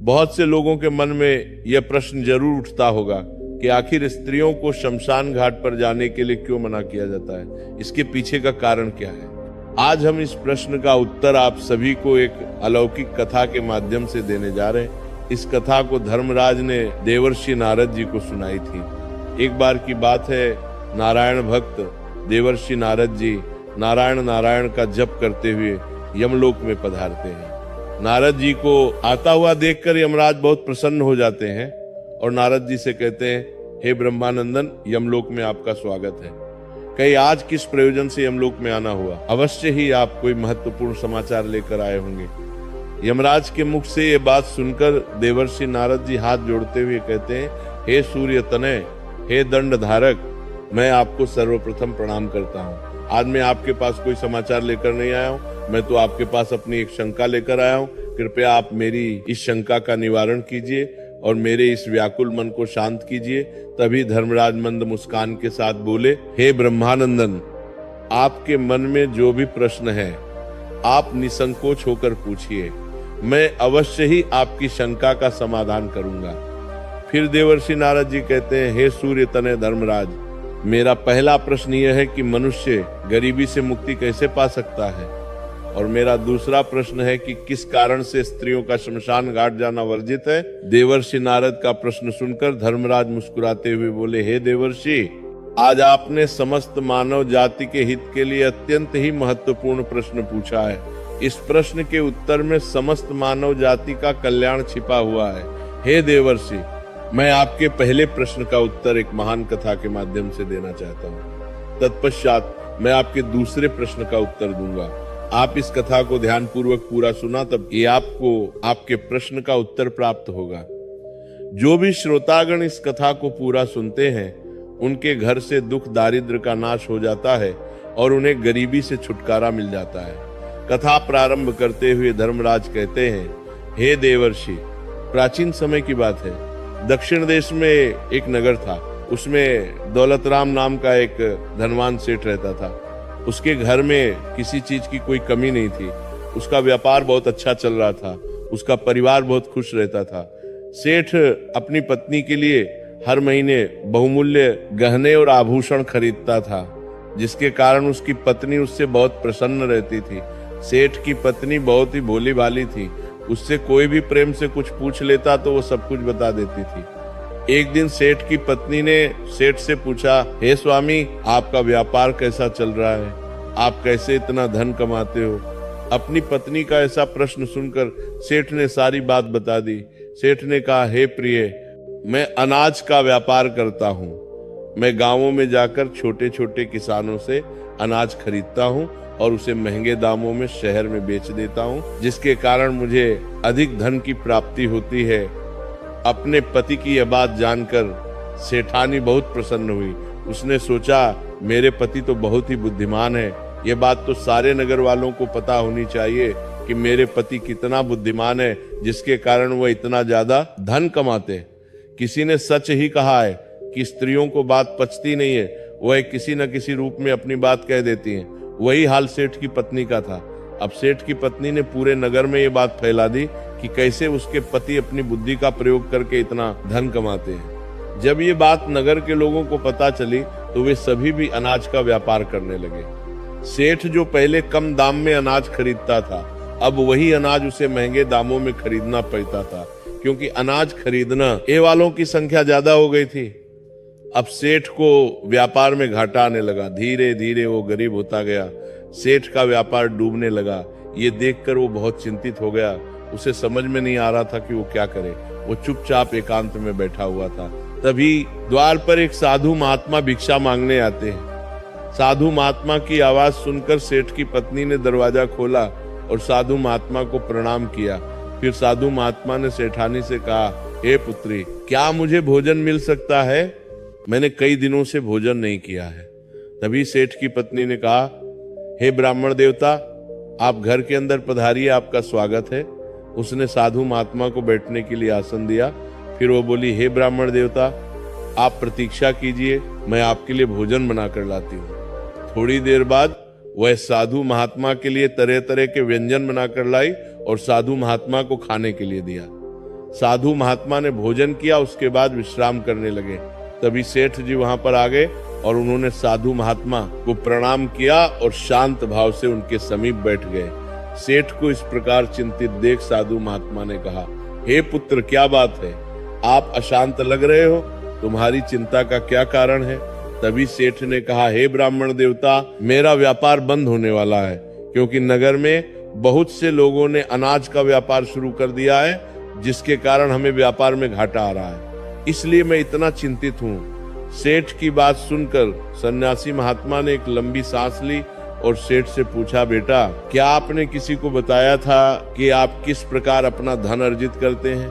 बहुत से लोगों के मन में यह प्रश्न जरूर उठता होगा कि आखिर स्त्रियों को शमशान घाट पर जाने के लिए क्यों मना किया जाता है, इसके पीछे का कारण क्या है। आज हम इस प्रश्न का उत्तर आप सभी को एक अलौकिक कथा के माध्यम से देने जा रहे हैं। इस कथा को धर्मराज ने देवर्षि नारद जी को सुनाई थी। एक बार की बात है, नारायण भक्त देवर्षि नारद जी नारायण नारायण का जप करते हुए यमलोक में पधारते हैं। नारद जी को आता हुआ देखकर यमराज बहुत प्रसन्न हो जाते हैं और नारद जी से कहते हैं, हे ब्रह्मानंदन, यमलोक में आपका स्वागत है। कहीं आज किस प्रयोजन से यमलोक में आना हुआ? अवश्य ही आप कोई महत्वपूर्ण समाचार लेकर आए होंगे। यमराज के मुख से ये बात सुनकर देवर्षि नारद जी हाथ जोड़ते हुए कहते हैं, हे सूर्य तनय, हे दंड धारक, मैं आपको सर्वप्रथम प्रणाम करता हूँ। आज मैं आपके पास कोई समाचार लेकर नहीं आया हूँ, मैं तो आपके पास अपनी एक शंका लेकर आया हूँ। कृपया आप मेरी इस शंका का निवारण कीजिए और मेरे इस व्याकुल मन को शांत कीजिए। तभी धर्मराज मंद मुस्कान के साथ बोले, हे ब्रह्मानंदन, आपके मन में जो भी प्रश्न है आप निसंकोच होकर पूछिए, मैं अवश्य ही आपकी शंका का समाधान करूंगा। फिर देवर्षि नारद जी कहते हैं, हे सूर्य तनय धर्मराज, मेरा पहला प्रश्न यह है कि मनुष्य गरीबी से मुक्ति कैसे पा सकता है, और मेरा दूसरा प्रश्न है कि किस कारण से स्त्रियों का शमशान घाट जाना वर्जित है। देवर्षि नारद का प्रश्न सुनकर धर्मराज मुस्कुराते हुए बोले, हे देवर्षि, आज आपने समस्त मानव जाति के हित के लिए अत्यंत ही महत्वपूर्ण प्रश्न पूछा है। इस प्रश्न के उत्तर में समस्त मानव जाति का कल्याण छिपा हुआ है। हे देवर्षि, मैं आपके पहले प्रश्न का उत्तर एक महान कथा के माध्यम से देना चाहता हूँ। तत्पश्चात मैं आपके दूसरे प्रश्न का उत्तर दूंगा। आप इस कथा को ध्यान पूर्वक पूरा सुना, तब ये आपको आपके प्रश्न का उत्तर प्राप्त होगा। जो भी श्रोतागण इस कथा को पूरा सुनते हैं, उनके घर से दुख दारिद्र का नाश हो जाता है और उन्हें गरीबी से छुटकारा मिल जाता है। कथा प्रारंभ करते हुए धर्मराज कहते हैं, हे देवर्षि, प्राचीन समय की बात है। दक्षिण देश में एक नगर था। उसमें दौलतराम नाम का एक धनवान सेठ रहता था। उसके घर में किसी चीज की कोई कमी नहीं थी। उसका व्यापार बहुत अच्छा चल रहा था। उसका परिवार बहुत खुश रहता था। सेठ अपनी पत्नी के लिए हर महीने बहुमूल्य गहने और आभूषण खरीदता था, जिसके कारण उसकी पत्नी उससे बहुत प्रसन्न रहती थी। सेठ की पत्नी बहुत ही भोली भाली थी। उससे कोई भी प्रेम से कुछ पूछ लेता तो वो सब कुछ बता देती थी। एक दिन सेठ की पत्नी ने सेठ से पूछा, हे स्वामी, आपका व्यापार कैसा चल रहा है? आप कैसे इतना धन कमाते हो? अपनी पत्नी का ऐसा प्रश्न सुनकर सेठ ने सारी बात बता दी। सेठ ने कहा, हे प्रिय, मैं अनाज का व्यापार करता हूँ। मैं गांवों में जाकर छोटे छोटे किसानों से अनाज खरीदता हूँ और उसे महंगे दामों में शहर में बेच देता हूँ, जिसके कारण मुझे अधिक धन की प्राप्ति होती है। अपने पति की यह बात जानकर सेठानी बहुत प्रसन्न हुई। उसने सोचा, मेरे पति तो बहुत ही बुद्धिमान है। यह बात तो सारे नगर वालों को पता होनी चाहिए कि मेरे पति कितना बुद्धिमान है, जिसके कारण वह इतना ज्यादा धन कमाते हैं। किसी ने सच ही कहा है कि स्त्रियों को बात पचती नहीं है, वह किसी न किसी रूप में अपनी बात कह देती हैं। वही हाल सेठ की पत्नी का था। अब सेठ की पत्नी ने पूरे नगर में ये बात फैला दी कि कैसे उसके पति अपनी बुद्धि का प्रयोग करके इतना धन कमाते हैं। जब ये बात नगर के लोगों को पता चली तो वे सभी भी अनाज का व्यापार करने लगे। सेठ जो पहले कम दाम में अनाज खरीदता था, अब वही अनाज उसे महंगे दामों में खरीदना पड़ता था, क्योंकि अनाज खरीदना ये वालों की संख्या ज्यादा हो गई थी। अब सेठ को व्यापार में घाटा आने लगा। धीरे धीरे वो गरीब होता गया। सेठ का व्यापार डूबने लगा। ये देखकर वो बहुत चिंतित हो गया। उसे समझ में नहीं आ रहा था कि वो क्या करे। वो चुपचाप एकांत में बैठा हुआ था। तभी द्वार पर एक साधु महात्मा भिक्षा मांगने आते हैं। साधु महात्मा की आवाज सुनकर सेठ की पत्नी ने दरवाजा खोला और साधु महात्मा को प्रणाम किया। फिर साधु महात्मा ने सेठानी से कहा, हे पुत्री, क्या मुझे भोजन मिल सकता है? मैंने कई दिनों से भोजन नहीं किया है। तभी सेठ की पत्नी ने कहा, हे ब्राह्मण देवता, आप घर के अंदर पधारिए, आपका स्वागत है। उसने साधु महात्मा को बैठने के लिए आसन दिया। फिर वो बोली, हे ब्राह्मण देवता, आप प्रतीक्षा कीजिए, मैं आपके लिए भोजन बनाकर लाती हूँ। थोड़ी देर बाद वह साधु महात्मा के लिए तरह तरह के व्यंजन बनाकर लाई और साधु महात्मा को खाने के लिए दिया। साधु महात्मा ने भोजन किया, उसके बाद विश्राम करने लगे। तभी सेठ जी वहां पर आ गए और उन्होंने साधु महात्मा को प्रणाम किया और शांत भाव से उनके समीप बैठ गए। सेठ को इस प्रकार चिंतित देख साधु महात्मा ने कहा, हे पुत्र, क्या बात है? आप अशांत लग रहे हो, तुम्हारी चिंता का क्या कारण है? तभी सेठ ने कहा, हे ब्राह्मण देवता, मेरा व्यापार बंद होने वाला है, क्योंकि नगर में बहुत से लोगों ने अनाज का व्यापार शुरू कर दिया है, जिसके कारण हमें व्यापार में घाटा आ रहा है। इसलिए मैं इतना चिंतित हूँ। सेठ की बात सुनकर सन्यासी महात्मा ने एक लंबी सांस ली और सेठ से पूछा, बेटा, क्या आपने किसी को बताया था कि आप किस प्रकार अपना धन अर्जित करते हैं,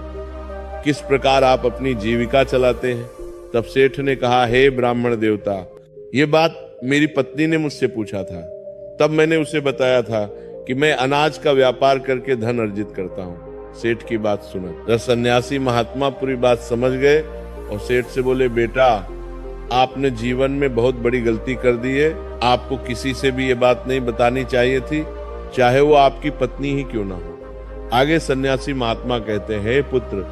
किस प्रकार आप अपनी जीविका चलाते हैं? तब सेठ ने कहा, हे ब्राह्मण देवता, ये बात मेरी पत्नी ने मुझसे पूछा था। तब मैंने उसे बताया था कि मैं अनाज का व्यापार करके धन अर्जित करता हूँ। सेठ की बात सुना सन्यासी महात्मा पूरी बात समझ गए और सेठ से बोले, बेटा, आपने जीवन में बहुत बड़ी गलती कर दी है। आपको किसी से भी ये बात नहीं बतानी चाहिए थी, चाहे वो आपकी पत्नी ही क्यों ना हो। आगे सन्यासी महात्मा कहते हैं, हे पुत्र,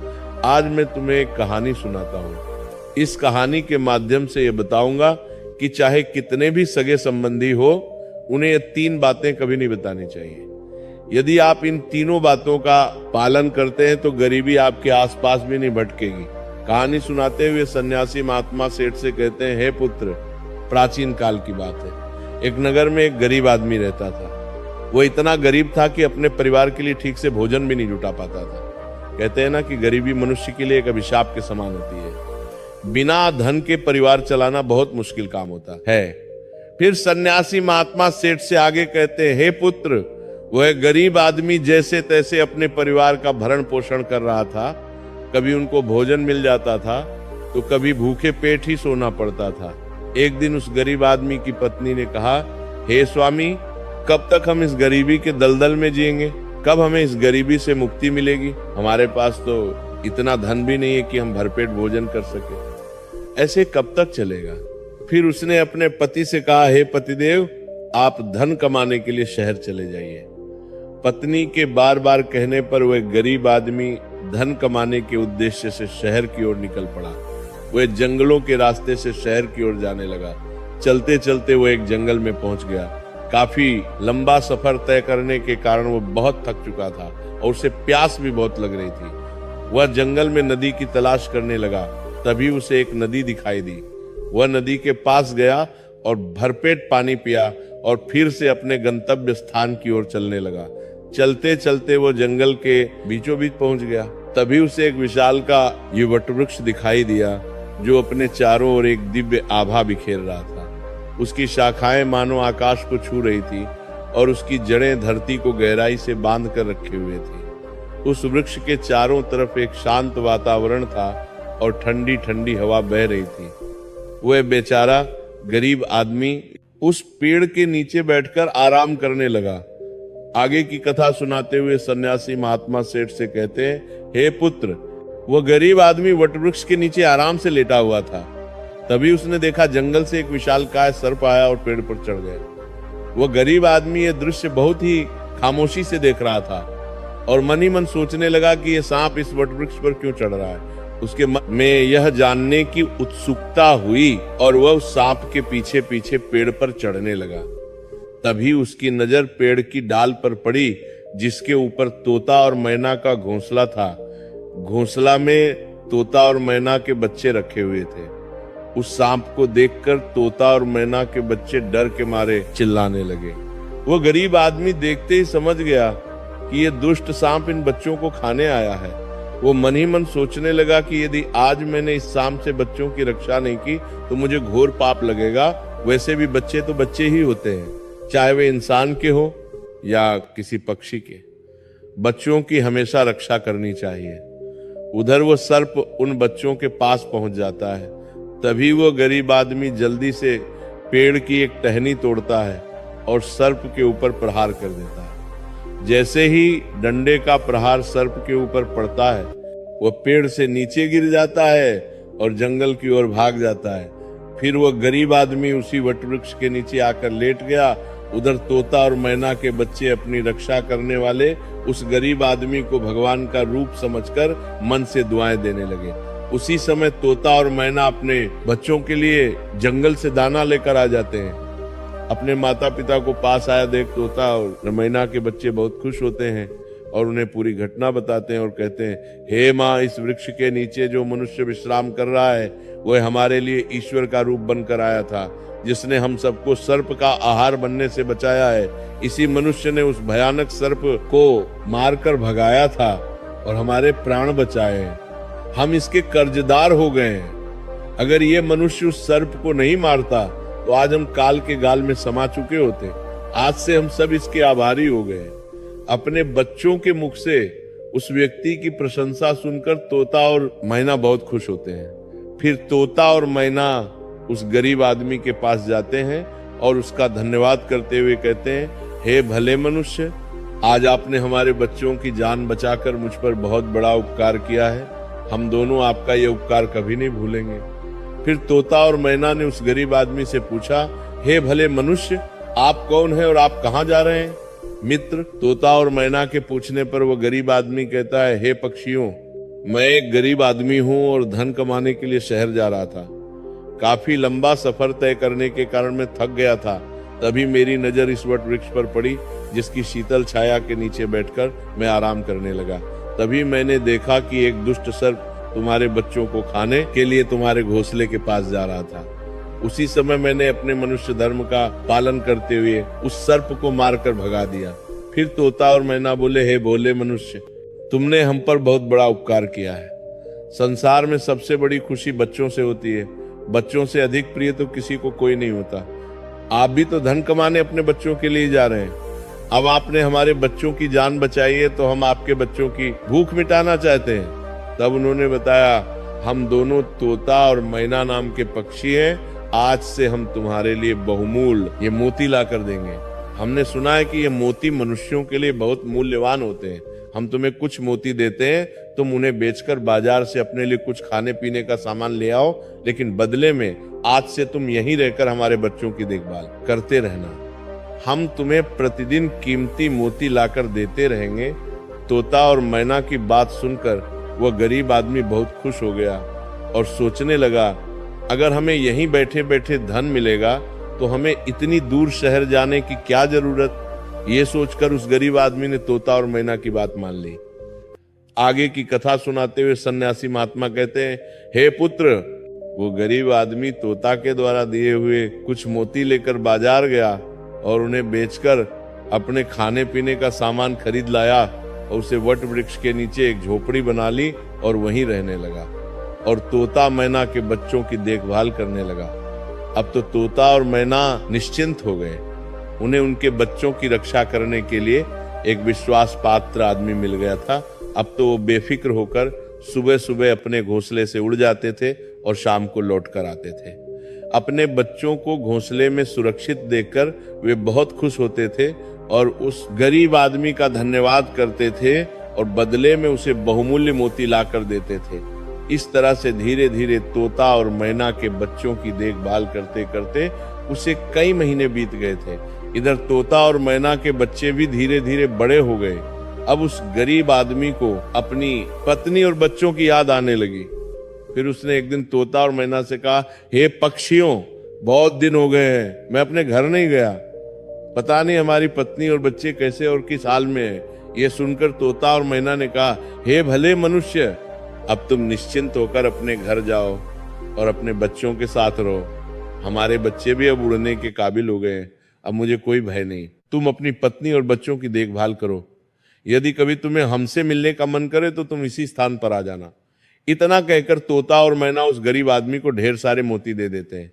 आज मैं तुम्हें एक कहानी सुनाता हूँ। इस कहानी के माध्यम से ये बताऊंगा कि चाहे कितने भी सगे संबंधी हो, उन्हें ये 3 बातें कभी नहीं बतानी चाहिए। यदि आप इन तीनों बातों का पालन करते हैं तो गरीबी आपके आसपास भी नहीं भटकेगी। कहानी सुनाते हुए सन्यासी महात्मा सेठ से कहते हैं, हे पुत्र, प्राचीन काल की बात है। एक नगर में एक गरीब आदमी रहता था। वो इतना गरीब था कि अपने परिवार के लिए ठीक से भोजन भी नहीं जुटा पाता था। कहते हैं ना कि गरीबी मनुष्य के लिए एक अभिशाप के समान होती है। बिना धन के परिवार चलाना बहुत मुश्किल काम होता है। फिर सन्यासी महात्मा सेठ से आगे कहते हैं, हे पुत्र, वह गरीब आदमी जैसे तैसे अपने परिवार का भरण पोषण कर रहा था। कभी उनको भोजन मिल जाता था तो कभी भूखे पेट ही सोना पड़ता था। एक दिन उस गरीब आदमी की पत्नी ने कहा, हे स्वामी, कब तक हम इस गरीबी के दलदल में जिएंगे? कब हमें इस गरीबी से मुक्ति मिलेगी? हमारे पास तो इतना धन भी नहीं है कि हम भरपेट भोजन कर सके। ऐसे कब तक चलेगा? फिर उसने अपने पति से कहा, हे पतिदेव, आप धन कमाने के लिए शहर चले जाइए। पत्नी के बार बार कहने पर वह गरीब आदमी धन कमाने के उद्देश्य से शहर की ओर निकल पड़ा। वह जंगलों के रास्ते से शहर की ओर जाने लगा। चलते चलते वो एक जंगल में पहुंच गया। काफी लंबा सफर तय करने के कारण वो बहुत थक चुका था और उसे प्यास भी बहुत लग रही थी। वह जंगल में नदी की तलाश करने लगा। तभी उसे एक नदी दिखाई दी। वह नदी के पास गया और भरपेट पानी पिया और फिर से अपने गंतव्य स्थान की ओर चलने लगा। चलते चलते वो जंगल के बीचों बीच पहुंच गया। तभी उसे एक विशाल का ये वटवृक्ष दिखाई दिया, जो अपने चारों ओर एक दिव्य आभा बिखेर रहा था। उसकी शाखाएं मानो आकाश को छू रही थी और उसकी जड़ें धरती को गहराई से बांध कर रखे हुए थी। उस वृक्ष के चारों तरफ एक शांत वातावरण था और ठंडी ठंडी हवा बह रही थी। वह बेचारा गरीब आदमी उस पेड़ के नीचे बैठकर आराम करने लगा। आगे की कथा सुनाते हुए सन्यासी महात्मा सेठ से कहते हैं, हे पुत्र, वह गरीब आदमी वटवृक्ष के नीचे आराम से लेटा हुआ था। तभी उसने देखा जंगल से एक विशालकाय सर्प आया और पेड़ पर चढ़ गया। वह गरीब आदमी यह दृश्य बहुत ही खामोशी से देख रहा था और मन ही मन सोचने लगा कि यह सांप इस वटवृक्ष पर क्यों चढ़ रहा है। उसके मन में यह जानने की उत्सुकता हुई और वह उस सांप के पीछे पीछे पेड़ पर चढ़ने लगा। तभी उसकी नजर पेड़ की डाल पर पड़ी, जिसके ऊपर तोता और मैना का घोंसला था। घोंसला में तोता और मैना के बच्चे रखे हुए थे। उस सांप को देखकर तोता और मैना के बच्चे डर के मारे चिल्लाने लगे। वो गरीब आदमी देखते ही समझ गया कि ये दुष्ट सांप इन बच्चों को खाने आया है। वो मन ही मन सोचने लगा कि यदि आज मैंने इस सांप से बच्चों की रक्षा नहीं की तो मुझे घोर पाप लगेगा। वैसे भी बच्चे तो बच्चे ही होते हैं, चाहे वे इंसान के हो या किसी पक्षी के। बच्चों की हमेशा रक्षा करनी चाहिए। उधर वो सर्प उन बच्चों के पास पहुंच जाता है। तभी वो गरीब आदमी जल्दी से पेड़ की एक टहनी तोड़ता है और सर्प के ऊपर प्रहार कर देता है। जैसे ही डंडे का प्रहार सर्प के ऊपर पड़ता है, वह पेड़ से नीचे गिर जाता है और जंगल की ओर भाग जाता है। फिर वह गरीब आदमी उसी वटवृक्ष के नीचे आकर लेट गया उधर तोता और मैना के बच्चे अपनी रक्षा करने वाले उस गरीब आदमी को भगवान का रूप समझकर मन से दुआएं देने लगे। उसी समय तोता और मैना अपने बच्चों के लिए जंगल से दाना लेकर आ जाते हैं। अपने माता पिता को पास आया देख तोता और मैना के बच्चे बहुत खुश होते हैं और उन्हें पूरी घटना बताते हैं और कहते हैं, हे माँ, इस वृक्ष के नीचे जो मनुष्य विश्राम कर रहा है वह हमारे लिए ईश्वर का रूप बनकर आया था, जिसने हम सबको सर्प का आहार बनने से बचाया है। इसी मनुष्य ने उस भयानक सर्प को मारकर भगाया था और हमारे प्राण बचाए। हम इसके कर्जदार हो गए हैं। अगर ये मनुष्य उस सर्प को नहीं मारता तो आज हम काल के गाल में समा चुके होते। आज से हम सब इसके आभारी हो गए। अपने बच्चों के मुख से उस व्यक्ति की प्रशंसा सुनकर तोता और मैना बहुत खुश होते हैं। फिर तोता और मैना उस गरीब आदमी के पास जाते हैं और उसका धन्यवाद करते हुए कहते हैं, हे भले मनुष्य, आज आपने हमारे बच्चों की जान बचाकर मुझ पर बहुत बड़ा उपकार किया है। हम दोनों आपका ये उपकार कभी नहीं भूलेंगे। फिर तोता और मैना ने उस गरीब आदमी से पूछा, हे भले मनुष्य, आप कौन हैं और आप कहाँ जा रहे हैं? मित्र, तोता और मैना के पूछने पर वह गरीब आदमी कहता है, हे पक्षियों, मैं एक गरीब आदमी हूँ और धन कमाने के लिए शहर जा रहा था। काफी लंबा सफर तय करने के कारण मैं थक गया था। तभी मेरी नजर इस वट वृक्ष पर पड़ी, जिसकी शीतल छाया के नीचे बैठकर मैं आराम करने लगा। तभी मैंने देखा कि एक दुष्ट सर्प तुम्हारे बच्चों को खाने के लिए तुम्हारे घोंसले के पास जा रहा था। उसी समय मैंने अपने मनुष्य धर्म का पालन करते हुए उस सर्प को मारकर भगा दिया। फिर तोता और मैना बोले, हे भोले मनुष्य, तुमने हम पर बहुत बड़ा उपकार किया है। संसार में सबसे बड़ी खुशी बच्चों से होती है। बच्चों से अधिक प्रिय तो किसी को कोई नहीं होता। आप भी तो धन कमाने अपने बच्चों के लिए जा रहे हैं। अब आपने हमारे बच्चों की जान बचाई है तो हम आपके बच्चों की भूख मिटाना चाहते हैं। तब उन्होंने बताया, हम दोनों तोता और मैना नाम के पक्षी हैं। आज से हम तुम्हारे लिए बहुमूल्य ये मोती ला कर देंगे। हमने सुना है कि ये मोती मनुष्यों के लिए बहुत मूल्यवान होते हैं। हम तुम्हें कुछ मोती देते हैं, तुम उन्हें बेचकर बाजार से अपने लिए कुछ खाने पीने का सामान ले आओ, लेकिन बदले में आज से तुम यहीं रहकर हमारे बच्चों की देखभाल करते रहना। हम तुम्हें प्रतिदिन कीमती मोती लाकर देते रहेंगे। तोता और मैना की बात सुनकर वह गरीब आदमी बहुत खुश हो गया और सोचने लगा, अगर हमें यहीं बैठे बैठे धन मिलेगा तो हमें इतनी दूर शहर जाने की क्या जरूरत। ये सोचकर उस गरीब आदमी ने तोता और मैना की बात मान ली। आगे की कथा सुनाते हुए सन्यासी महात्मा कहते हैं, हे पुत्र, वो गरीब आदमी तोता के द्वारा दिए हुए कुछ मोती लेकर बाजार गया और उन्हें बेचकर अपने खाने पीने का सामान खरीद लाया और उसे वट वृक्ष के नीचे एक झोपड़ी बना ली और वहीं रहने लगा और तोता मैना के बच्चों की देखभाल करने लगा। अब तो तोता और मैना निश्चिंत हो गए। उन्हें उनके बच्चों की रक्षा करने के लिए एक विश्वास पात्र आदमी मिल गया था। अब तो वो बेफिक्र होकर सुबह सुबह अपने घोंसले से उड़ जाते थे और शाम को लौट कर आते थे। अपने बच्चों को घोंसले में सुरक्षित देखकर वे बहुत खुश होते थे और उस गरीब आदमी का धन्यवाद करते थे और बदले में उसे बहुमूल्य मोती ला कर देते थे। इस तरह से धीरे धीरे तोता और मैना के बच्चों की देखभाल करते करते उसे कई महीने बीत गए थे। इधर तोता और मैना के बच्चे भी धीरे धीरे बड़े हो गए। अब उस गरीब आदमी को अपनी पत्नी और बच्चों की याद आने लगी। फिर उसने एक दिन तोता और मैना से कहा, हे पक्षियों, बहुत दिन हो गए हैं, मैं अपने घर नहीं गया। पता नहीं हमारी पत्नी और बच्चे कैसे और किस हाल में है। ये सुनकर तोता और मैना ने कहा, हे भले मनुष्य, अब तुम निश्चिंत होकर अपने घर जाओ और अपने बच्चों के साथ रहो। हमारे बच्चे भी अब उड़ने के काबिल हो गए हैं। अब मुझे कोई भय नहीं। तुम अपनी पत्नी और बच्चों की देखभाल करो। यदि कभी तुम्हें हमसे मिलने का मन करे तो तुम इसी स्थान पर आ जाना। इतना कहकर तोता और मैना उस गरीब आदमी को ढेर सारे मोती दे देते हैं।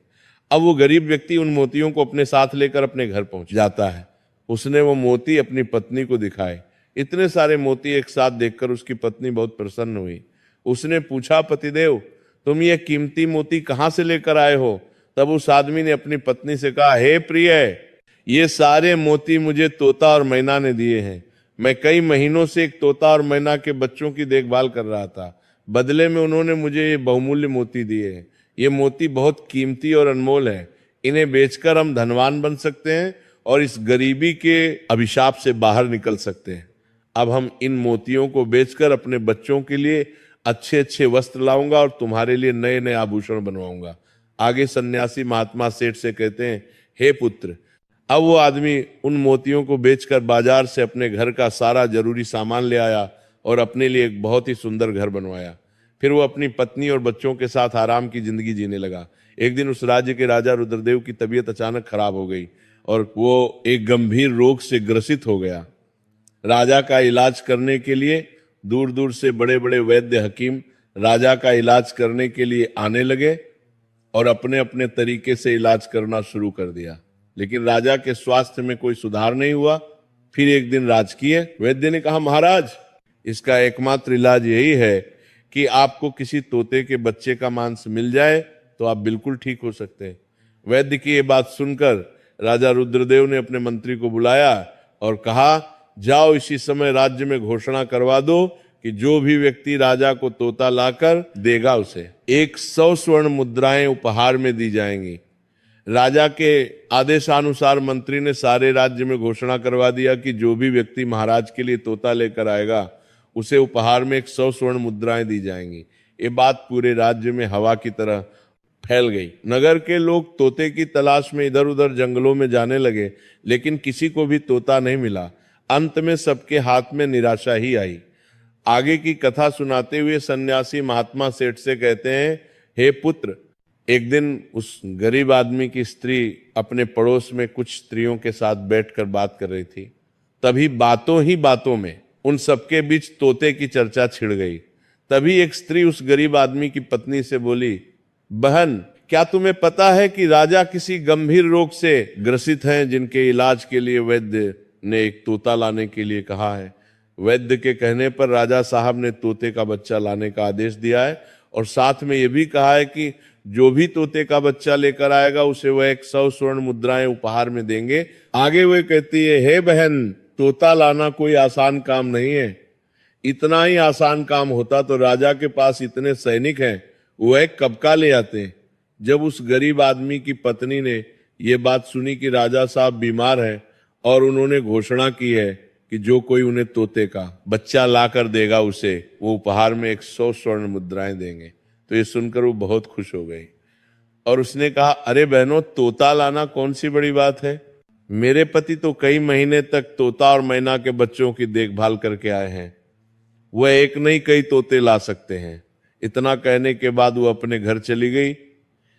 अब वो गरीब व्यक्ति उन मोतियों को अपने साथ लेकर अपने घर पहुंच जाता है। उसने वो मोती अपनी पत्नी को दिखाए। इतने सारे मोती एक साथ देखकर उसकी पत्नी बहुत प्रसन्न हुई। उसने पूछा, पतिदेव, तुम ये कीमती मोती कहाँ से लेकर आए हो? तब उस आदमी ने अपनी पत्नी से कहा, हे प्रिय, ये सारे मोती मुझे तोता और मैना ने दिए हैं। मैं कई महीनों से एक तोता और मैना के बच्चों की देखभाल कर रहा था। बदले में उन्होंने मुझे ये बहुमूल्य मोती दिए हैं। ये मोती बहुत कीमती और अनमोल है। इन्हें बेचकर हम धनवान बन सकते हैं और इस गरीबी के अभिशाप से बाहर निकल सकते हैं। अब हम इन मोतियों को बेचकर अपने बच्चों के लिए अच्छे अच्छे वस्त्र लाऊंगा और तुम्हारे लिए नए नए आभूषण बनवाऊंगा। आगे सन्यासी महात्मा सेठ से कहते हैं, हे पुत्र। अब वो आदमी उन मोतियों को बेचकर बाजार से अपने घर का सारा जरूरी सामान ले आया और अपने लिए एक बहुत ही सुंदर घर बनवाया। फिर वो अपनी पत्नी और बच्चों के साथ आराम की जिंदगी जीने लगा। एक दिन उस राज्य के राजा रुद्रदेव की तबीयत अचानक खराब हो गई और वो एक गंभीर रोग से ग्रसित हो गया। राजा का इलाज करने के लिए दूर दूर से बड़े बड़े वैद्य हकीम राजा का इलाज करने के लिए आने लगे और अपने अपने तरीके से इलाज करना शुरू कर दिया, लेकिन राजा के स्वास्थ्य में कोई सुधार नहीं हुआ। फिर एक दिन राजकीय वैद्य ने कहा, महाराज, इसका एकमात्र इलाज यही है कि आपको किसी तोते के बच्चे का मांस मिल जाए तो आप बिल्कुल ठीक हो सकते हैं। वैद्य की ये बात सुनकर राजा रुद्रदेव ने अपने मंत्री को बुलाया और कहा, जाओ इसी समय राज्य में घोषणा करवा दो कि जो भी व्यक्ति राजा को तोता लाकर देगा उसे 100 स्वर्ण मुद्राएं उपहार में दी जाएंगी। राजा के आदेशानुसार मंत्री ने सारे राज्य में घोषणा करवा दिया कि जो भी व्यक्ति महाराज के लिए तोता लेकर आएगा उसे उपहार में 100 स्वर्ण मुद्राएं दी जाएंगी। ये बात पूरे राज्य में हवा की तरह फैल गई। नगर के लोग तोते की तलाश में इधर उधर जंगलों में जाने लगे, लेकिन किसी को भी तोता नहीं मिला। अंत में सबके हाथ में निराशा ही आई। आगे की कथा सुनाते हुए सन्यासी महात्मा सेठ से कहते हैं, हे पुत्र, एक दिन उस गरीब आदमी की स्त्री अपने पड़ोस में कुछ स्त्रियों के साथ बैठकर बात कर रही थी। तभी बातों ही बातों में उन सबके बीच तोते की चर्चा छिड़ गई। तभी एक स्त्री उस गरीब आदमी की पत्नी से बोली, बहन, क्या तुम्हें पता है कि राजा किसी गंभीर रोग से ग्रसित हैं जिनके इलाज के लिए वैद्य ने एक तोता लाने के लिए कहा है। वैद्य के कहने पर राजा साहब ने तोते का बच्चा लाने का आदेश दिया है और साथ में यह भी कहा है कि जो भी तोते का बच्चा लेकर आएगा उसे वह 100 स्वर्ण मुद्राएं उपहार में देंगे। आगे वह कहती है, हे बहन, तोता लाना कोई आसान काम नहीं है। इतना ही आसान काम होता तो राजा के पास इतने सैनिक हैं, वह कब का ले आते। जब उस गरीब आदमी की पत्नी ने यह बात सुनी कि राजा साहब बीमार हैं और उन्होंने घोषणा की है कि जो कोई उन्हें तोते का बच्चा लाकर देगा उसे वो उपहार में 100 स्वर्ण मुद्राएं देंगे, तो ये सुनकर वो बहुत खुश हो गई और उसने कहा, अरे बहनों, तोता लाना कौन सी बड़ी बात है। मेरे पति तो कई महीने तक तोता और मैना के बच्चों की देखभाल करके आए हैं, वह एक नहीं कई तोते ला सकते हैं। इतना कहने के बाद वो अपने घर चली गई।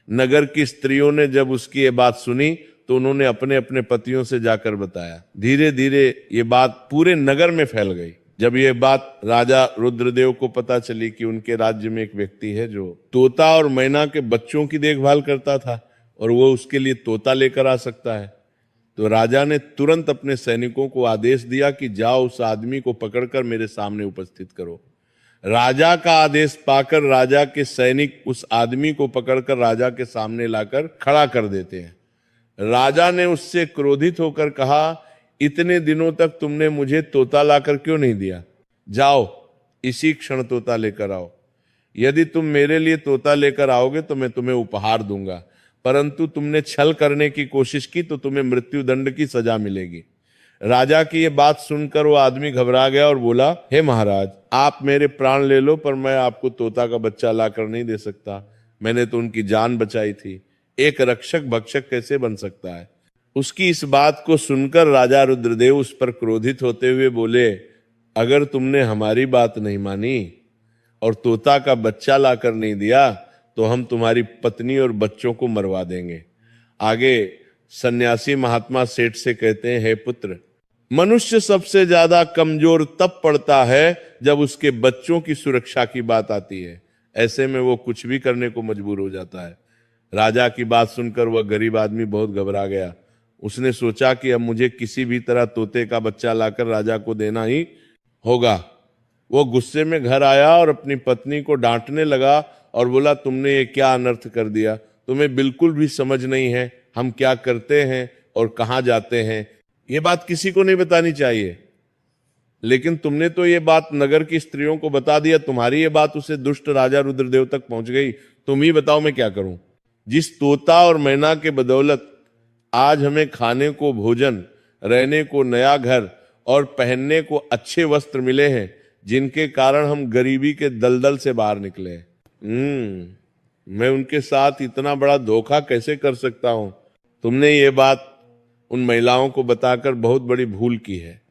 नगर की स्त्रियों ने जब उसकी ये बात सुनी तो उन्होंने अपने अपने पतियों से जाकर बताया। धीरे धीरे ये बात पूरे नगर में फैल गई। जब ये बात राजा रुद्रदेव को पता चली कि उनके राज्य में एक व्यक्ति है जो तोता और मैना के बच्चों की देखभाल करता था और वो उसके लिए तोता लेकर आ सकता है, तो राजा ने तुरंत अपने सैनिकों को आदेश दिया कि जाओ उस आदमी को पकड़कर मेरे सामने उपस्थित करो। राजा का आदेश पाकर राजा के सैनिक उस आदमी को पकड़कर राजा के सामने लाकर खड़ा कर देते हैं। राजा ने उससे क्रोधित होकर कहा, इतने दिनों तक तुमने मुझे तोता लाकर क्यों नहीं दिया? जाओ इसी क्षण तोता लेकर आओ। यदि तुम मेरे लिए तोता लेकर आओगे तो मैं तुम्हें उपहार दूंगा, परंतु तुमने छल करने की कोशिश की तो तुम्हें मृत्युदंड की सजा मिलेगी। राजा की ये बात सुनकर वो आदमी घबरा गया और बोला, हे महाराज, आप मेरे प्राण ले लो पर मैं आपको तोता का बच्चा लाकर नहीं दे सकता। मैंने तो उनकी जान बचाई थी। एक रक्षक भक्षक कैसे बन सकता है? उसकी इस बात को सुनकर राजा रुद्रदेव उस पर क्रोधित होते हुए बोले, अगर तुमने हमारी बात नहीं मानी और तोता का बच्चा लाकर नहीं दिया तो हम तुम्हारी पत्नी और बच्चों को मरवा देंगे। आगे सन्यासी महात्मा सेठ से कहते हैं, हे पुत्र, मनुष्य सबसे ज्यादा कमजोर तब पड़ता है जब उसके बच्चों की सुरक्षा की बात आती है। ऐसे में वो कुछ भी करने को मजबूर हो जाता है। राजा की बात सुनकर वह गरीब आदमी बहुत घबरा गया। उसने सोचा कि अब मुझे किसी भी तरह तोते का बच्चा लाकर राजा को देना ही होगा। वो गुस्से में घर आया और अपनी पत्नी को डांटने लगा और बोला, तुमने ये क्या अनर्थ कर दिया? तुम्हें बिल्कुल भी समझ नहीं है हम क्या करते हैं और कहाँ जाते हैं। ये बात किसी को नहीं बतानी चाहिए, लेकिन तुमने तो ये बात नगर की स्त्रियों को बता दिया। तुम्हारी ये बात उसे दुष्ट राजा रुद्रदेव तक पहुंच गई। तुम ही बताओ मैं क्या करूं? जिस तोता और मैना के बदौलत आज हमें खाने को भोजन, रहने को नया घर और पहनने को अच्छे वस्त्र मिले हैं, जिनके कारण हम गरीबी के दलदल से बाहर निकले हैं। मैं उनके साथ इतना बड़ा धोखा कैसे कर सकता हूं? तुमने ये बात उन महिलाओं को बताकर बहुत बड़ी भूल की है।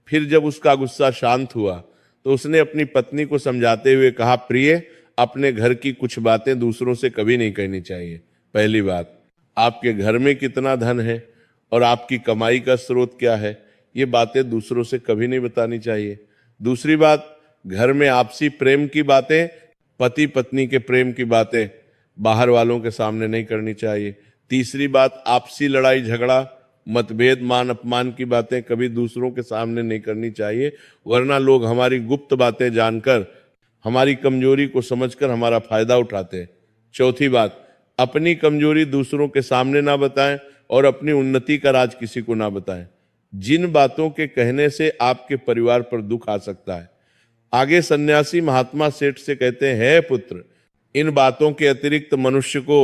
फिर जब उसका गुस्सा शांत हुआ तो उसने अपनी पत्नी को समझाते हुए कहा, प्रिय, अपने घर की कुछ बातें दूसरों से कभी नहीं कहनी चाहिए। पहली बात, आपके घर में कितना धन है और आपकी कमाई का स्रोत क्या है, ये बातें दूसरों से कभी नहीं बतानी चाहिए। दूसरी बात, घर में आपसी प्रेम की बातें, पति पत्नी के प्रेम की बातें बाहर वालों के सामने नहीं करनी चाहिए। तीसरी बात, आपसी लड़ाई झगड़ा, मतभेद, मान अपमान की बातें कभी दूसरों के सामने नहीं करनी चाहिए, वरना लोग हमारी गुप्त बातें जानकर, हमारी कमजोरी को समझकर हमारा फायदा उठाते हैं। चौथी बात, अपनी कमजोरी दूसरों के सामने ना बताएं और अपनी उन्नति का राज किसी को ना बताएं। जिन बातों के कहने से आपके परिवार पर दुख आ सकता है। आगे सन्यासी महात्मा सेठ से कहते हैं, हे पुत्र, इन बातों के अतिरिक्त मनुष्य को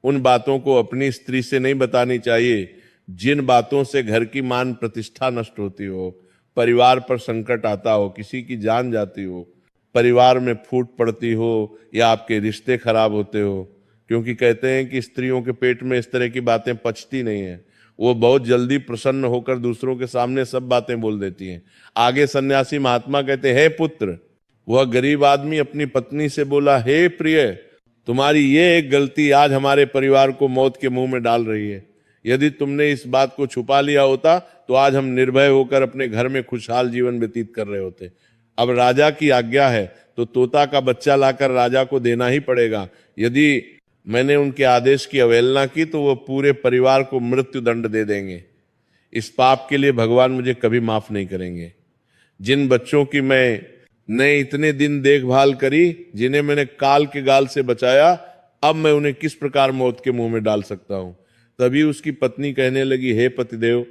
उन बातों को अपनी स्त्री से नहीं बतानी चाहिए जिन बातों से घर की मान प्रतिष्ठा नष्ट होती हो, परिवार पर संकट आता हो, किसी की जान जाती हो, परिवार में फूट पड़ती हो या आपके रिश्ते खराब होते हो। क्योंकि कहते हैं कि स्त्रियों के पेट में इस तरह की बातें पचती नहीं है, वो बहुत जल्दी प्रसन्न होकर दूसरों के सामने सब बातें बोल देती हैं। आगे सन्यासी महात्मा कहते हैं, हे पुत्र, वह गरीब आदमी अपनी पत्नी से बोला, हे प्रिय, तुम्हारी ये एक गलती आज हमारे परिवार को मौत के मुंह में डाल रही है। यदि तुमने इस बात को छुपा लिया होता तो आज हम निर्भय होकर अपने घर में खुशहाल जीवन व्यतीत कर रहे होते। अब राजा की आज्ञा है तो तोता का बच्चा लाकर राजा को देना ही पड़ेगा। यदि मैंने उनके आदेश की अवहेलना की तो वो पूरे परिवार को मृत्यु दंड दे देंगे। इस पाप के लिए भगवान मुझे कभी माफ नहीं करेंगे। जिन बच्चों की मैंने इतने दिन देखभाल करी, जिन्हें मैंने काल के गाल से बचाया, अब मैं उन्हें किस प्रकार मौत के मुंह में डाल सकता हूं? तभी उसकी पत्नी कहने लगी, हे पतिदेव,